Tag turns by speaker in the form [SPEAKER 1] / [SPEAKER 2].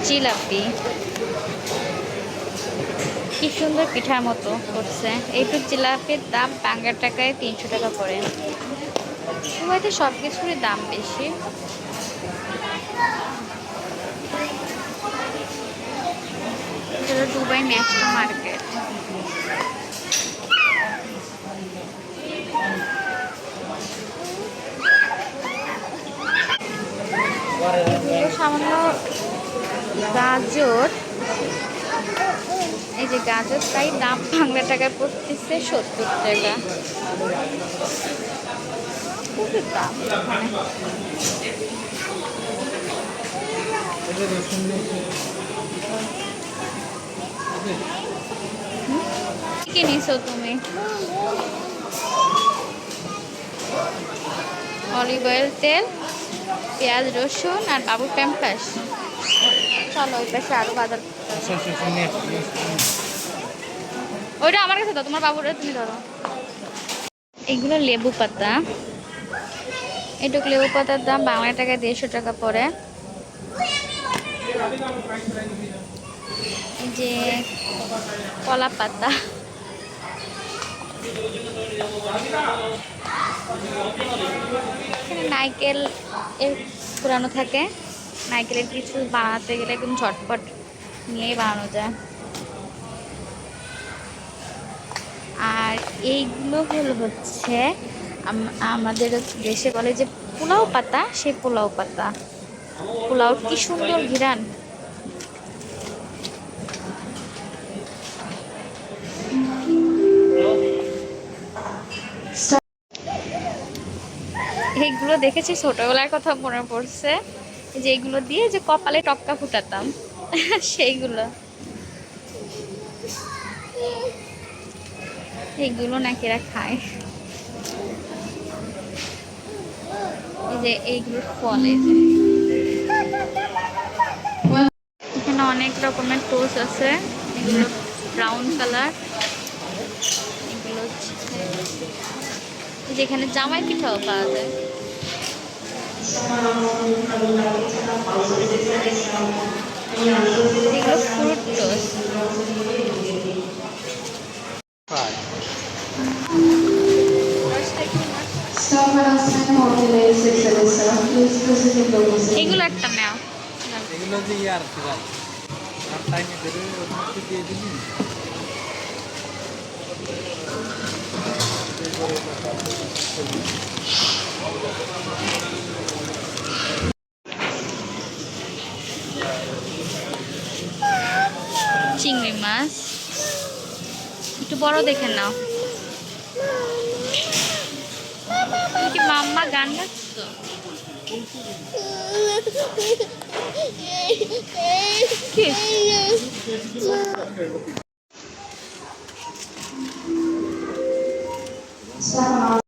[SPEAKER 1] জিলাপি কি সুন্দর পিঠার মতো করছে। এইটুক জিলাপির দাম বাংলা টাকায় 300 টাকা পড়ে। দুবাইতে সব কিছুরই দাম বেশি। Dubai national market. সামান্য গাজর, এই যে গাজর, তাই দাম বাংলা টাকায় পড়তেছে 70 টাকা। খুবই দাম কি নিছো তুমি? অলিভ অয়েল, তেল, পেঁয়াজ, রসুন আর বাবুর প্যাম্পাস। চলো ওই পাশে আরো বাজার। ওইটা আমার কাছে দাও, তোমার বাবুরা তুমি ধরো। এগুলো লেবু পাতা। এটুক লেবু পাতার দাম বাংলা টাকায় 150 টাকা পড়ে। যে কলা পাতা, এখানে নারকেল এর পুরানো থাকে। নারকেলের কিছু বানাতে গেলে একদম ঝটপট নিয়ে বানানো যায়। আর এইগুলো হচ্ছে আমাদের দেশে বলে যে পোলাও পাতা, সেই পোলাও পাতা। পোলাও কি সুন্দর ঘিরান। এইগুলো দেখেছি, ছোটবেলার কথা মনে পড়ছে, যে এইগুলো দিয়ে যে কপালে টপকা ফুটাতাম সেইগুলো। এইগুলো নাকি এরা খায়। এই যে এইগুলোর ফল, এই যে এখানে অনেক রকমের টোস্ট আছে। এগুলো ব্রাউন কালার। এগুলো যেখানে জামাই পিঠাও পাওয়া যায়। এগুলো ফ্রুট টোস্ট। এগুলো একটা নাও।
[SPEAKER 2] এগুলো যে ইয়ার ভাই আর টাইমে দেবে ওর মধ্যে দিয়ে দিবি।
[SPEAKER 1] চিংড়ি মাছ একটু বড় দেখে নাও। তুমি কি মাম্মা গান গাচ্ছো? কি